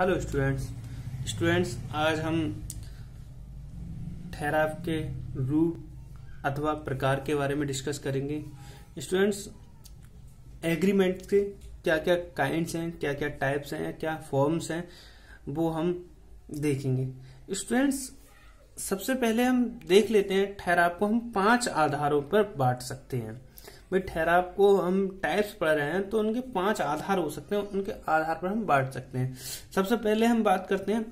Hello students आज हम ठहराव के रूप अथवा प्रकार के बारे में डिस्कस करेंगे। स्टूडेंट्स, एग्रीमेंट के क्या क्या काइंड्स हैं, क्या क्या टाइप्स हैं, क्या फॉर्म्स हैं, वो हम देखेंगे। स्टूडेंट्स, सबसे पहले हम देख लेते हैं ठहराव को हम 5 आधारों पर बांट सकते हैं। भाई, ठहराव को हम टाइप्स पढ़ रहे हैं तो उनके 5 आधार हो सकते हैं, उनके आधार पर हम बांट सकते हैं। सबसे पहले हम बात करते हैं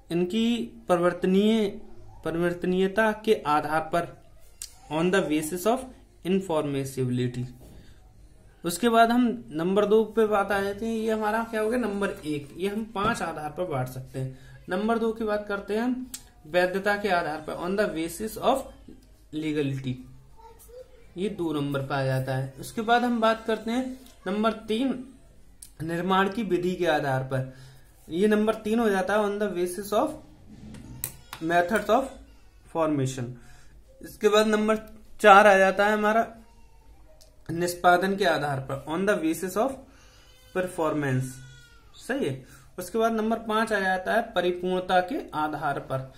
इनकी परिवर्तनीयता के आधार पर, ऑन द बेसिस ऑफ इनफॉर्मेसिबिलिटी। उसके बाद हम नंबर 2 पे बात आ जाते हैं। ये हमारा क्या हो गया, नंबर 1। ये हम 5 आधार पर बांट सकते हैं। नंबर 2 की बात करते हैं हम वैधता के आधार पर, on the basis of legality. ये 2 नंबर पर आ जाता है। उसके बाद हम बात करते हैं नंबर 3, निर्माण की विधि के आधार पर। ये नंबर 3 हो जाता है, on the basis of methods of formation. इसके बाद नंबर 4 आ जाता है हमारा निष्पादन के आधार पर, on the basis of performance. सही है। उसके बाद नंबर 5 आ जाता है परिपूर्णता के आधार पर,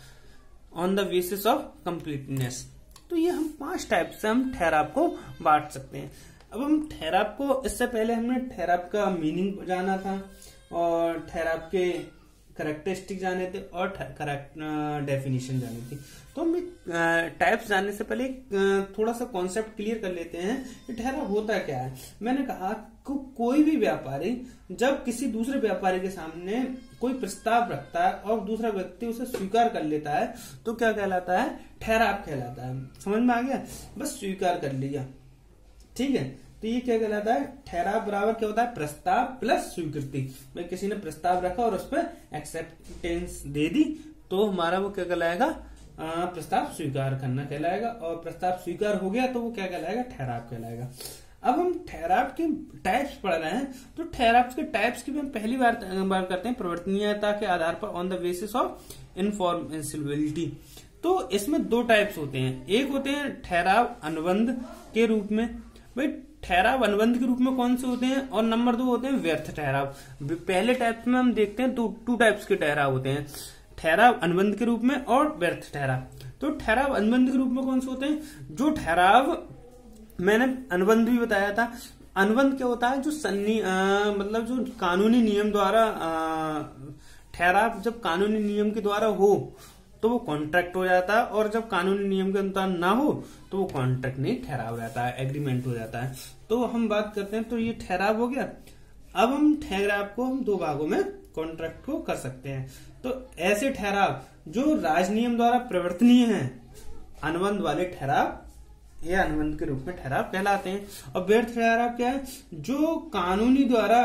on the basis of completeness. तो ये हम 5 टाइप से हम ठहराव को बांट सकते हैं। अब हम ठहराव को, इससे पहले हमने ठहराव का मीनिंग जाना था और ठहराव के करेक्टरिस्टिक जाने थे और डेफिनेशन जानी थी। तो हम टाइप्स जानने से पहले थोड़ा सा कॉन्सेप्ट क्लियर कर लेते हैं कि ठहराव होता क्या है। मैंने कहा कि कोई भी व्यापारी जब किसी दूसरे व्यापारी के सामने कोई प्रस्ताव रखता है और दूसरा व्यक्ति उसे स्वीकार कर लेता है तो क्या कहलाता है, ठहराव कहलाता है। समझ में आ गया? बस स्वीकार कर लिया, ठीक है। तो ये क्या कहलाता है, ठहराव बराबर क्या होता है, प्रस्ताव प्लस स्वीकृति। मैं किसी ने प्रस्ताव रखा और उस पर एक्सेप्टेंस दे दी तो हमारा वो क्या कहलाएगा, प्रस्ताव स्वीकार करना कहलाएगा। और प्रस्ताव स्वीकार हो गया तो वो क्या कहलाएगा, ठहराव कहलाएगा। अब हम ठहराव के टाइप्स पढ़ रहे हैं तो ठहराव के टाइप्स की हम पहली बार करते हैं परिवर्तनीयता के आधार पर, ऑन द बेसिस ऑफ इनफॉर्मेसिबिलिटी। तो इसमें 2 टाइप्स होते हैं। एक होते हैं ठहराव अनुबंध के रूप में। भाई, ठहराव अनुबंध के रूप में कौन से होते हैं, और नंबर 2 होते हैं व्यर्थ ठहराव। पहले टाइप में हम देखते हैं 2 टाइप्स के ठहराव होते हैं, ठहराव अनुबंध के रूप में और व्यर्थ ठहराव। तो ठहराव अनुबंध के रूप में कौन से होते हैं, जो ठहराव मैंने अनुबंध भी बताया था। अनुबंध क्या होता है, जो मतलब जो कानूनी नियम द्वारा ठहराव जब कानूनी नियम के द्वारा हो तो वो कॉन्ट्रैक्ट हो जाता है, और जब कानूनी नियम के अनुसार ना हो तो वो कॉन्ट्रैक्ट नहीं, ठहराव रहता है, एग्रीमेंट हो जाता है। तो हम बात करते हैं, तो ये ठहराव हो गया। अब हम ठहराव को हम 2 भागों में कॉन्ट्रैक्ट को कर सकते हैं। तो ऐसे ठहराव जो राजनियम द्वारा परिवर्तनीय हैं, अनुबंध वाले ठहराव ये अनुबंध के रूप में ठहराव कहलाते हैं। और व्यर्थ ठहराव क्या है, जो कानूनी द्वारा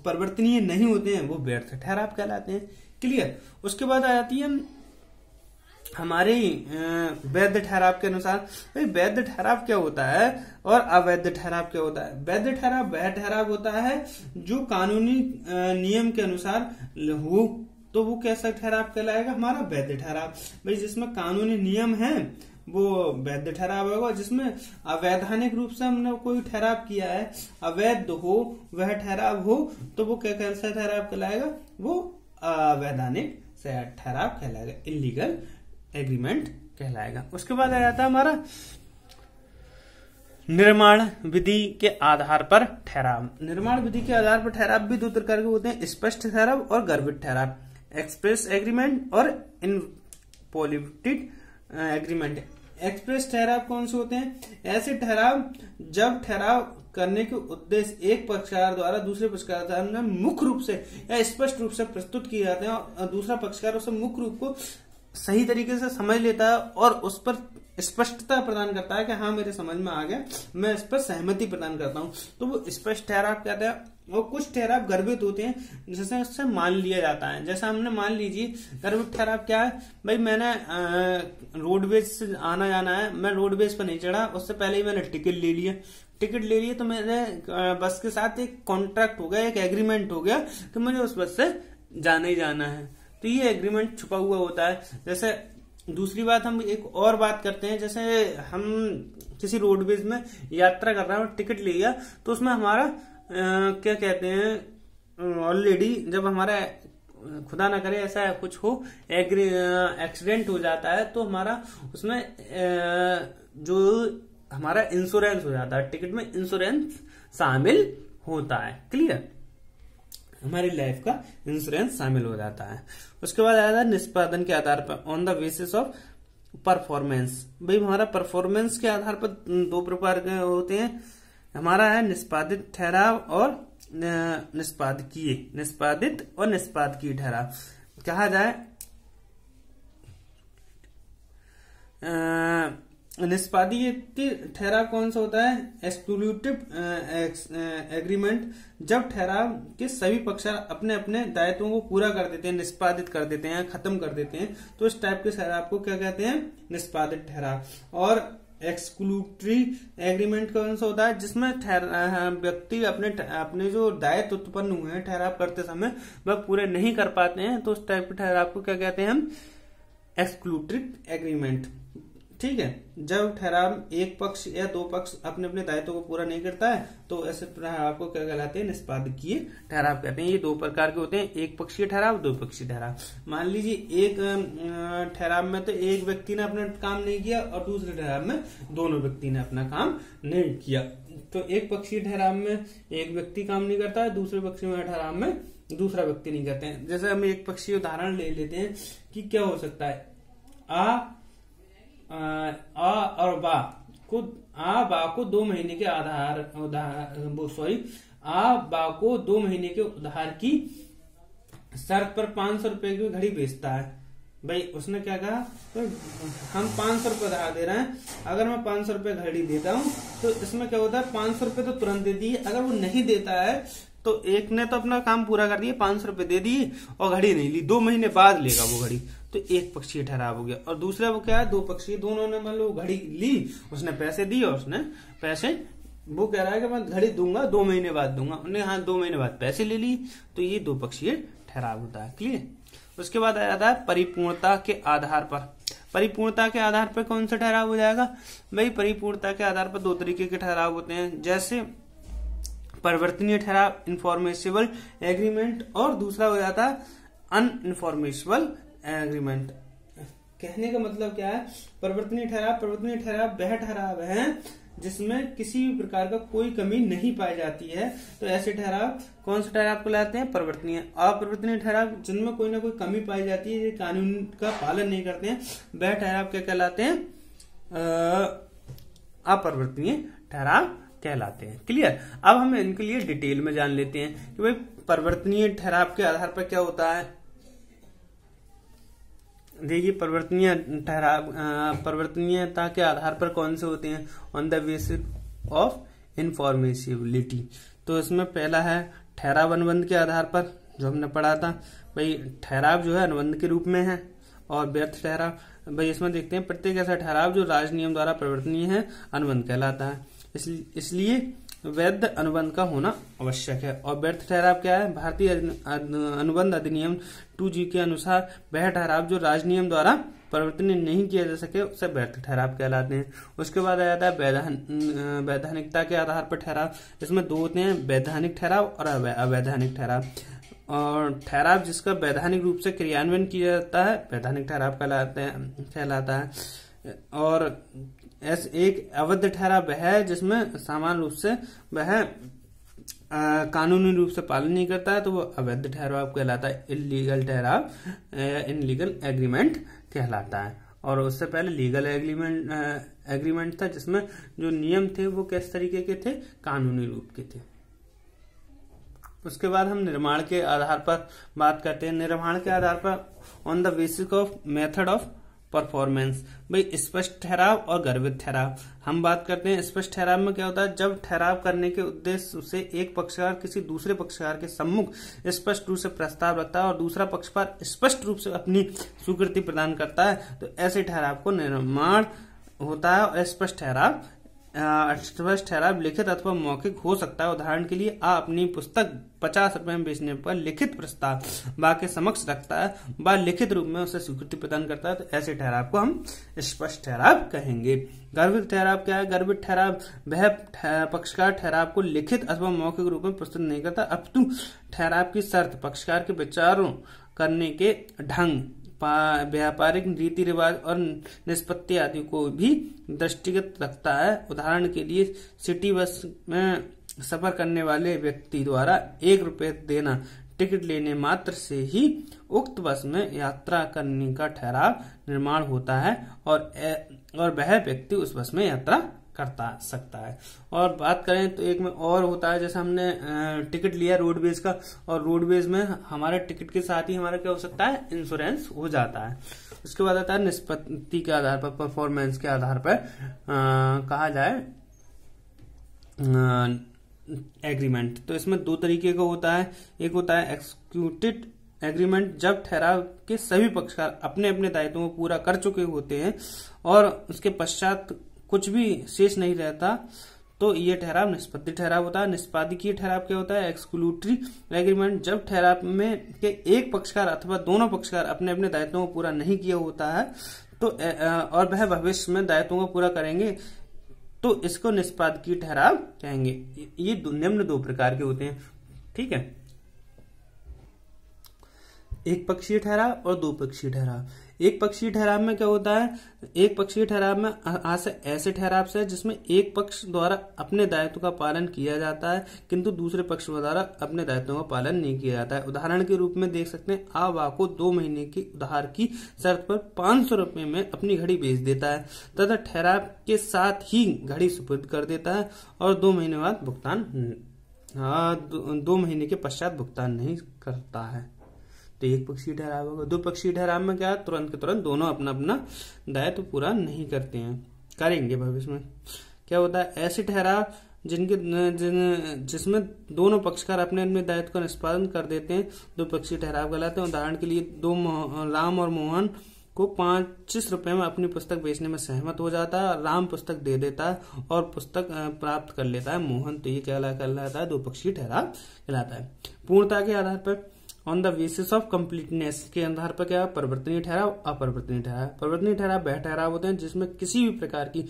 परिवर्तनीय नहीं होते हैं वो व्यर्थ ठहराव कहलाते हैं। क्लियर? उसके बाद आ जाती है हमारे वैध ठहराव के अनुसार। भाई, वैध ठहराव क्या होता है और अवैध ठहराव क्या होता है। वैध ठहराव वह ठहराव होता है जो कानूनी नियम के अनुसार हो, तो वो कैसा ठहराव कहलाएगा, हमारा वैध ठहराव। भाई, जिसमें कानूनी नियम है वो वैध ठहराव होगा। जिसमें अवैधानिक रूप से हमने कोई ठहराव किया है, अवैध हो वह ठहराव हो, तो वो कैसा ठहराव कहलाएगा, वो अवैधानिक ठहराव कहलाएगा, इलीगल एग्रीमेंट कहलाएगा। उसके बाद आ जाता है हमारा निर्माण विधि के आधार पर ठहराव। निर्माण विधि के आधार पर ठहराव भी 2 प्रकार के होते हैं, स्पष्ट ठहराव और गर्भित ठहराव, एक्सप्रेस एग्रीमेंट और इनवॉल्यूटेड एग्रीमेंट। एक्सप्रेस ठहराव कौन से होते हैं, ऐसे ठहराव जब ठहराव करने के उद्देश्य एक पक्षकार द्वारा दूसरे पक्षकार में मुख्य रूप से या स्पष्ट रूप से प्रस्तुत किए जाते हैं और दूसरा पक्षकार उसे मुख्य रूप को सही तरीके से समझ लेता है और उस पर स्पष्टता प्रदान करता है कि हाँ, मेरे समझ में आ गया, मैं इस पर सहमति प्रदान करता हूं, तो वो स्पष्ट ठहराव कहते हैं। और कुछ ठहराव गर्भित होते हैं, जैसे उससे मान लिया जाता है। जैसा हमने मान लीजिए गर्भित ठहराव क्या है, भाई मैंने रोडवेज से आना जाना है, मैं रोडवेज पर नहीं चढ़ा, उससे पहले ही मैंने टिकट ले लिया तो मेरे बस के साथ एक कॉन्ट्रैक्ट हो गया, एक एग्रीमेंट हो गया कि मुझे उस बस से जाना ही जाना है। तो ये एग्रीमेंट छुपा हुआ होता है। जैसे दूसरी बात हम एक और बात करते हैं, जैसे हम किसी रोडवेज में यात्रा कर रहे हैं और टिकट ले लिया तो उसमें हमारा क्या कहते हैं, ऑलरेडी जब हमारा खुदा ना करे ऐसा कुछ हो, एक्सीडेंट हो जाता है, तो हमारा उसमें जो हमारा इंश्योरेंस हो जाता है, टिकट में इंश्योरेंस शामिल होता है। क्लियर, हमारी लाइफ का इंश्योरेंस शामिल हो जाता है। उसके बाद आया था निष्पादन के आधार पर, on the basis of performance. भाई हमारा परफॉर्मेंस के आधार पर दो प्रकार के होते हैं, हमारा है निष्पादित ठहराव और निष्पादित और निष्पादकीय ठहराव। कहा जाए निष्पादित ठहराव कौन सा होता है, एक्सक्लूसिव एग्रीमेंट, जब ठहराव के सभी पक्षकार अपने अपने दायित्वों को पूरा कर देते हैं, निष्पादित कर देते हैं, खत्म कर देते हैं, तो इस टाइप के ठहराव को क्या कहते हैं, निष्पादित ठहराव। और एक्सक्लूसिव एग्रीमेंट कौन सा होता है, जिसमें व्यक्ति अपने जो दायित्व उत्पन्न हुए हैं ठहराव करते समय वह पूरे नहीं कर पाते हैं, तो उस टाइप के ठहराव को क्या कहते हैं हम, एक्सक्लूसिव एग्रीमेंट। ठीक है, जब ठहराव एक पक्ष या दो पक्ष अपने अपने दायित्व को पूरा नहीं करता है, तो ऐसे ठहराव को क्या कहलाते हैं, निष्पादकीय ठहराव कहते हैं। ये दो प्रकार के होते हैं, एक पक्षीय ठहराव, दो पक्षीय ठहराव। मान लीजिए एक ठहराव में तो एक व्यक्ति ने अपना काम नहीं किया और दूसरे ठहराव में दोनों व्यक्ति ने अपना काम नहीं किया, तो एक पक्षीय ठहराव में एक व्यक्ति काम नहीं करता है, दूसरे पक्षीय ठहराव में दूसरा व्यक्ति नहीं करते हैं। जैसे हम एक पक्षीय उदाहरण ले लेते हैं कि क्या हो सकता है, आ और बा को 2 महीने के बा को 2 महीने के उधार की शर्त पर 500 रुपए की घड़ी बेचता है। भाई उसने क्या कहा, तो हम 500 रुपए उधार दे रहे हैं, अगर मैं 500 रुपए घड़ी देता हूँ तो इसमें क्या होता है, 500 रुपए तो तुरंत दे दिए, अगर वो नहीं देता है तो एक ने तो अपना काम पूरा कर दिया, 500 रुपए दे दिए और घड़ी नहीं ली, 2 महीने बाद लेगा वो घड़ी, तो एक पक्षीय ठहराव हो गया। और दूसरा वो क्या है, दो पक्षीय, दोनों ने मतलब घड़ी ली, उसने पैसे दिए और उसने पैसे, वो कह रहा है कि मैं घड़ी दूंगा 2 महीने बाद दूंगा, उन्हें हाँ 2 महीने बाद पैसे ले ली, तो ये दो पक्षीय ठहराव होता है। क्लियर। उसके बाद आ जाता है परिपूर्णता के आधार पर। परिपूर्णता के आधार पर कौन सा ठहराव हो जाएगा, भाई परिपूर्णता के आधार पर 2 तरीके के ठहराव होते हैं, जैसे परिवर्तनीय ठहराव इनफॉर्मेशनल एग्रीमेंट और दूसरा हो जाता है अनइनफॉर्मेशनल एग्रीमेंट। कहने का मतलब क्या है, परिवर्तनीय ठहराव वह ठहराव है जिसमें किसी भी प्रकार का कोई कमी नहीं पाई जाती है, तो ऐसे ठहराव कौन से ठहराव कहलाते हैं, परिवर्तनीय। अपरिवर्तनीय ठहराव जिनमें कोई ना कोई कमी पाई जाती है, ये कानून का पालन नहीं करते हैं, वह ठहराव क्या कहलाते हैं, अपरिवर्तनीय ठहराव कहलाते हैं। क्लियर। अब हम इनके लिए डिटेल में जान लेते हैं कि भाई परिवर्तनीय ठहराव के आधार पर क्या होता है। देखिए परिवर्तनीयता के आधार पर कौन से होते हैं, ऑन द बेसिस ऑफ इनफॉर्मेशिबिलिटी। तो इसमें पहला है ठहराव अनुबंध के आधार पर, जो हमने पढ़ा था, भाई ठहराव जो है अनुबंध के रूप में है, और व्यर्थ ठहराव, भाई इसमें देखते हैं प्रत्येक ऐसा ठहराव जो राज नियम द्वारा परिवर्तनीय है अनुबंध कहलाता है, इसलिए वैध अनुबंध का होना आवश्यक है। और व्यर्थ ठहराव क्या है, भारतीय अनुबंध अधिनियम 2G के अनुसार वह ठहराव जो राज नियम द्वारा परिवर्तनीय नहीं किया जा सके उसे व्यर्थ ठहराव कहलाते हैं। उसके बाद आ जाता है वैधानिकता के आधार पर ठहराव। इसमें 2 होते हैं, वैधानिक ठहराव और अवैधानिक ठहराव। और ठहराव जिसका वैधानिक रूप से क्रियान्वयन किया जाता है वैधानिक ठहराव कहलाता है। और एक अवैध ठहराव वह है जिसमें सामान्य रूप से वह कानूनी रूप से पालन नहीं करता है, तो वो अवैध ठहराव कहलाता है। इलीगल ठहराव इनलीगल एग्रीमेंट कहलाता है। और उससे पहले लीगल एग्रीमेंट था, जिसमें जो नियम थे वो किस तरीके के थे, कानूनी रूप के थे। उसके बाद हम निर्माण के आधार पर बात करते हैं। निर्माण के आधार पर on the basis of method of performance, भाई स्पष्ट ठहराव और गर्भित ठहराव। हम बात करते हैं स्पष्ट ठहराव में क्या होता है, जब ठहराव करने के उद्देश्य से एक पक्षकार किसी दूसरे पक्षकार के सम्मुख स्पष्ट रूप से प्रस्ताव रखता है और दूसरा पक्षकार स्पष्ट रूप से अपनी स्वीकृति प्रदान करता है, तो ऐसे ठहराव को निर्माण होता है। और स्पष्ट ठहराव अस्पष्ट ठहराव लिखित अथवा मौखिक हो सकता है। उदाहरण के लिए आ अपनी पुस्तक 50 रुपए में बेचने पर लिखित प्रस्ताव बा के समक्ष रखता है, बा लिखित रूप में उसे स्वीकृति प्रदान करता है, तो ऐसे ठहराव को हम स्पष्ट ठहराव कहेंगे। गर्भित ठहराव क्या है? गर्भित ठहराव वह पक्षकार ठहराव को लिखित अथवा मौखिक रूप में प्रस्तुत नहीं करता, अपितु ठहराव की शर्त, पक्षकार के विचारों करने के ढंग, व्यापारिक रीति रिवाज और निष्पत्ति आदि को भी दृष्टिगत रखता है। उदाहरण के लिए सिटी बस में सफर करने वाले व्यक्ति द्वारा 1 रुपये देना टिकट लेने मात्र से ही उक्त बस में यात्रा करने का ठहराव निर्माण होता है और वह व्यक्ति उस बस में यात्रा करता सकता है। और बात करें तो एक में और होता है, जैसे हमने टिकट लिया रोडवेज का, और रोडवेज में हमारे टिकट के साथ ही हमारा क्या हो सकता है? इंश्योरेंस हो जाता है। उसके बाद आता है निष्पत्ति के आधार पर, परफॉर्मेंस के आधार पर कहा जाए एग्रीमेंट। तो इसमें 2 तरीके का होता है। एक होता है एक्सिक्यूटेड एग्रीमेंट, जब ठहराव के सभी पक्षकार अपने अपने दायित्वों को पूरा कर चुके होते हैं और उसके पश्चात कुछ भी शेष नहीं रहता, तो ये ठहराव निष्पत्ति ठहराव होता है। निष्पादकीय ठहराव क्या होता है? एक्सक्लूटरी एग्रीमेंट, जब ठहराव में के एक पक्षकार अथवा दोनों पक्षकार अपने अपने दायित्वों को पूरा नहीं किया होता है तो और वह भविष्य में दायित्वों को पूरा करेंगे, तो इसको निष्पादकीय ठहराव कहेंगे। ये निम्न 2 प्रकार के होते हैं, ठीक है, एक पक्षीय ठहराव और 2 पक्षीय ठहराव। एक पक्षीय ठहराव में क्या होता है? एक पक्षीय ठहराव में ऐसे ठहराव से जिसमें एक पक्ष द्वारा अपने दायित्व का पालन किया जाता है किंतु दूसरे पक्ष द्वारा अपने दायित्वों का पालन नहीं किया जाता है। उदाहरण के रूप में देख सकते हैं, आ वा को 2 महीने की उधार की शर्त पर 500 रुपए में अपनी घड़ी बेच देता है तथा ठहराव के साथ ही घड़ी सुपुर्द कर देता है और 2 महीने बाद भुगतान 2 महीने के पश्चात भुगतान नहीं करता है, तो एक पक्षीय ठहराव होगा। 2 पक्षीय ठहराव में क्या, तुरंत के तुरंत दोनों अपना अपना दायित्व पूरा नहीं करते हैं, करेंगे भविष्य में। क्या होता है? ऐसे ठहराव जिसमें दोनों पक्षकार अपने अपने दायित्व का निष्पादन कर देते हैं 2 पक्षीय ठहराव कहलाते हैं। उदाहरण के लिए राम और मोहन को 25 रुपए में अपनी पुस्तक बेचने में सहमत हो जाता है, राम पुस्तक दे देता है और पुस्तक प्राप्त कर लेता है मोहन, तो ये क्या कहलाता है? 2 पक्षीय ठहराव कहलाता है। पूर्णता के आधार पर, on the basis of completeness के आधार पर क्या? परिवर्तनीय ठहराव, अपरिवर्तनीय ठहराव। परिवर्तनीय ठहराव वह ठहराव होते हैं जिसमें किसी भी प्रकार की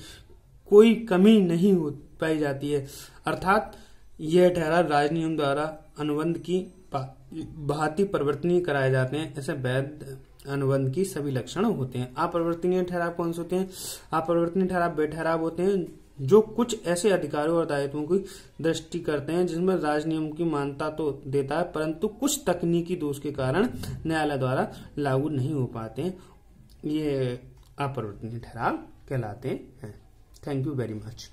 कोई कमी नहीं हो पाई जाती है, अर्थात यह ठहराव राजनियम द्वारा अनुबंध की भांति परिवर्तनीय कराए जाते हैं। ऐसे वैध अनुबंध की सभी लक्षण होते हैं। अपरिवर्तनीय ठहराव कौन से होते हैं? अपरिवर्तनीय ठहराव वे ठहराव होते हैं जो कुछ ऐसे अधिकारों और दायित्वों की दृष्टि करते हैं जिनमें राजनियम की मान्यता तो देता है परंतु कुछ तकनीकी दोष के कारण न्यायालय द्वारा लागू नहीं हो पाते हैं, ये अपरिवर्तनीय ठहराव कहलाते हैं। Thank you very much.